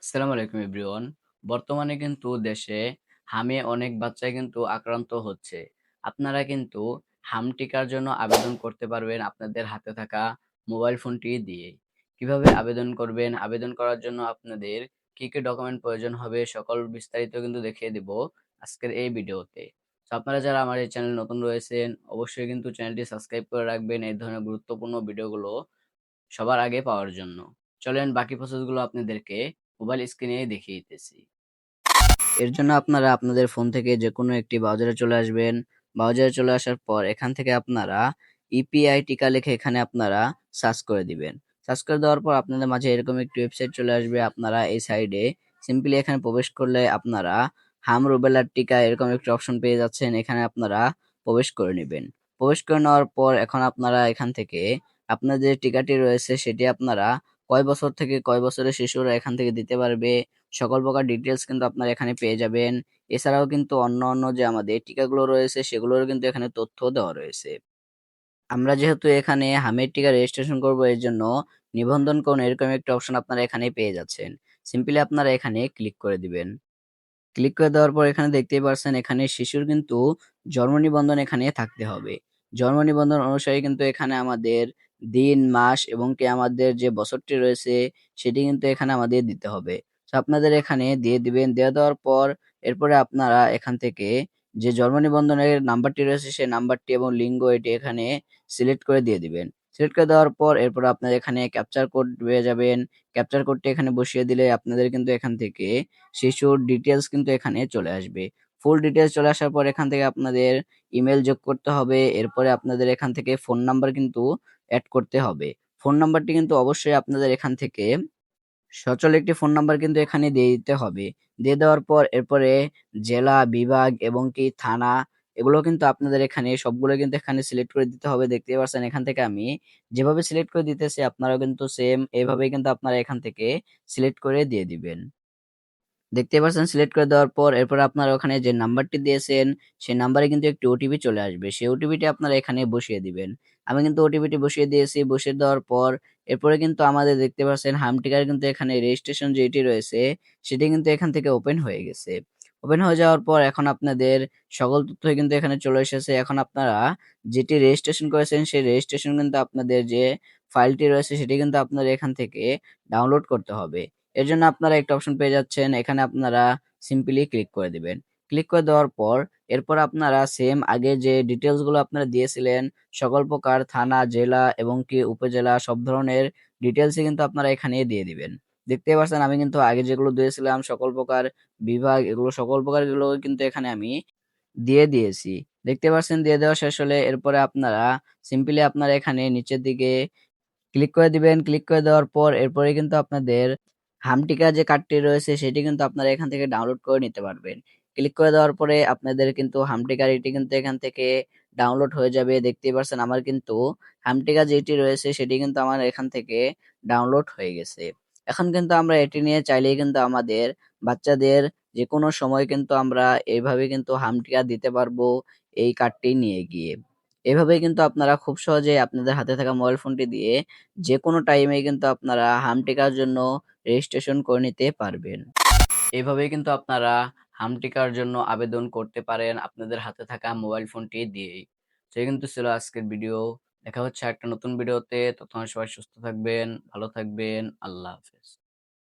আসসালামু আলাইকুম এভরিওয়ান। বর্তমানে কিন্তু দেশে হামে অনেক বাচ্চাই কিন্তু আক্রান্ত হচ্ছে। আপনারা কিন্তু হাম টিকার জন্য আবেদন করতে পারবেন আপনাদের হাতে থাকা মোবাইল ফোনটি দিয়ে। কিভাবে আবেদন করবেন? আবেদন করার জন্য আপনাদের কি ডকুমেন্ট প্রয়োজন হবে সকল বিস্তারিত কিন্তু দেখিয়ে দিব আজকের এই ভিডিওতে। তো আপনারা যারা আমার এই চ্যানেলে নতুন রয়েছেন অবশ্যই কিন্তু চ্যানেলটি সাবস্ক্রাইব করে রাখবেন এই ধরনের গুরুত্বপূর্ণ ভিডিওগুলো সবার আগে পাওয়ার জন্য। চলেন বাকি প্রসেসগুলো আপনাদেরকে মোবাইল স্ক্রিনে দেখিয়ে দিতেছি। এর জন্য আপনারা আপনাদের ফোন থেকে যেকোনো একটি ব্রাউজারে চলে আসবেন। ব্রাউজারে চলে আসার পর এখান থেকে আপনারা ইপিআই টিকা লিখে এখানে আপনারা সার্চ করে দিবেন। সার্চ করে দেওয়ার পর আপনাদের মাঝে এরকম একটি ওয়েবসাইট চলে আসবে। আপনারা এই সাইডে সিম্পলি এখানে প্রবেশ করলে আপনারা হাম রুবেলার টিকা এরকম একটি অপশন পেয়ে যাচ্ছেন। এখানে আপনারা প্রবেশ করে নিবেন। প্রবেশ করে নেওয়ার পর এখন আপনারা এখান থেকে আপনার যে টিকাটি রয়েছে সেটি আপনারা কয় বছর থেকে কয় বছরের শিশুরা এখান থেকে দিতে পারবে সকল প্রকার ডিটেইলস কিন্তু আপনারা এখানে পেয়ে যাবেন। এছাড়াও কিন্তু অন্য যে আমাদের টিকাগুলো রয়েছে সেগুলোরও কিন্তু এখানে তথ্য দেওয়া রয়েছে। আমরা যেহেতু এখানে হামের টিকা রেজিস্ট্রেশন করব এর জন্য নিবন্ধন করুন এরকম একটা অপশন আপনারা এখানে পেয়ে যাচ্ছেন। সিম্পলি আপনারা এখানে ক্লিক করে দিবেন। ক্লিক করে দেওয়ার পর এখানে দেখতেই পারছেন এখানে শিশুর কিন্তু জন্ম নিবন্ধন এখানে থাকতে হবে। জন্ম নিবন্ধন অনুসারে কিন্তু এখানে আমাদের দিন, মাস এবং কি আমাদের যে বছরটি রয়েছে সেটি কিন্তু এখানে আমাদের দিতে হবে। তো আপনাদের এখানে দিয়ে দিবেন। দিয়ে দেওয়ার পর এরপরে আপনারা এখান থেকে যে জন্ম নিবন্ধনের নাম্বারটি রয়েছে সেই নাম্বারটি এবং লিঙ্গ এটি এখানে সিলেক্ট করে দিয়ে দিবেন। সিলেক্ট করে দেওয়ার পর এরপর আপনারা এখানে ক্যাপচার কোড পেয়ে যাবেন। ক্যাপচার কোডটি এখানে বসিয়ে দিলে আপনাদের কিন্তু এখান থেকে শিশুর ডিটেইলস কিন্তু এখানে চলে আসবে। ফুল ডিটেইলস চলে আসার পর এখান থেকে আপনাদের ইমেইল যোগ করতে হবে। এরপরে আপনাদের এখান থেকে ফোন নাম্বার কিন্তু এড করতে হবে। ফোন নাম্বারটি কিন্তু অবশ্যই আপনাদের এখান থেকে সচল একটি ফোন নাম্বার কিন্তু এখানে দিয়ে দিতে হবে। দিয়ে দেওয়ার পর এরপরে জেলা, বিভাগ এবং কি থানা এগুলো কিন্তু আপনাদের এখানে সবগুলো কিন্তু এখানে সিলেক্ট করে দিতে হবে। দেখতেই পাচ্ছেন এখান থেকে আমি যেভাবে সিলেক্ট করে দিতেছি আপনারাও কিন্তু সেম এভাবেই কিন্তু আপনারা এখান থেকে সিলেক্ট করে দিয়ে দিবেন। দেখতেই পাচ্ছেন সিলেক্ট করে দেওয়ার পর এরপর আপনারা ওখানে যে নাম্বারটি দিয়েছেন সেই নাম্বারে কিন্তু একটি ওটিপি চলে আসবে। সেই ওটিপিটি আপনারা এখানে বসিয়ে দিবেন। আমি কিন্তু ওটিপিটি বসিয়ে দিয়েছি। বসিয়ে দেওয়ার পর এরপরে কিন্তু আমাদের দেখতে পাচ্ছেন হাম টিকার কিন্তু এখানে রেজিস্ট্রেশন যেটি রয়েছে সেটি কিন্তু এখান থেকে ওপেন হয়ে গেছে। ওপেন হয়ে যাওয়ার পর এখন আপনাদের সকল তথ্যই কিন্তু এখানে চলে এসেছে। এখন আপনারা যেটি রেজিস্ট্রেশন করেছেন সেই রেজিস্ট্রেশন কিন্তু আপনাদের যে ফাইলটি রয়েছে সেটি কিন্তু আপনাদের এখান থেকে ডাউনলোড করতে হবে। এর জন্য আপনারা একটা অপশন পেয়ে যাচ্ছেন। এখানে আপনারা সিম্পলি ক্লিক করে দিবেন। ক্লিক করে দেওয়ার পর এরপর আপনারা সেম আগে যে ডিটেইলস গুলো আপনারা দিয়েছিলেন সকল প্রকার থানা, জেলা এবং কি উপজেলা সব ধরনের ডিটেইলসই কিন্তু আপনারা এখানে দিয়ে দিবেন। দেখতেই পাচ্ছেন আমি কিন্তু আগে যেগুলো দিয়েছিলাম সকল প্রকার বিভাগ এগুলো সকল প্রকার এগুলো কিন্তু এখানে আমি দিয়ে দিয়েছি। দেখতে পাচ্ছেন দিয়ে দেওয়া শেষ হলে এরপরে আপনারা সিম্পলি আপনারা এখানে নিচের দিকে ক্লিক করে দিবেন। ক্লিক করে দেওয়ার পর এরপরে কিন্তু আপনাদের হামটিকা যে কার্ডটি রয়েছে সেটি কিন্তু আপনারা এখান থেকে ডাউনলোড করে নিতে পারবেন। ক্লিক করে দেওয়ার পরে আপনাদের কিন্তু হামটিকার এটি কিন্তু এখান থেকে ডাউনলোড হয়ে যাবে। দেখতেই পারছেন আমার কিন্তু হামটিকা যেটি রয়েছে সেটি কিন্তু আমার এখান থেকে ডাউনলোড হয়ে গেছে। এখন কিন্তু আমরা এটি নিয়ে চাইলেই কিন্তু আমাদের বাচ্চাদের যেকোনো সময় কিন্তু আমরা এভাবে কিন্তু হামটিকা দিতে পারবো এই কার্ডটি নিয়ে গিয়ে। এভাবেই কিন্তু আপনারা খুব সহজেই আপনাদের হাতে থাকা মোবাইল ফোনটি দিয়ে যেকোনো টাইমে কিন্তু আপনারা হাম টিকার জন্য রেজিস্ট্রেশন করে নিতে পারবেন। এভাবেই কিন্তু আপনারা হাম টিকার জন্য আবেদন করতে পারেন আপনাদের হাতে থাকা মোবাইল ফোনটি দিয়েই। তো এই কিন্তু ছিল আজকের ভিডিও। দেখা হচ্ছে একটা নতুন ভিডিওতে। ততক্ষণ সবাই সুস্থ থাকবেন, ভালো থাকবেন। আল্লাহ হাফেজ।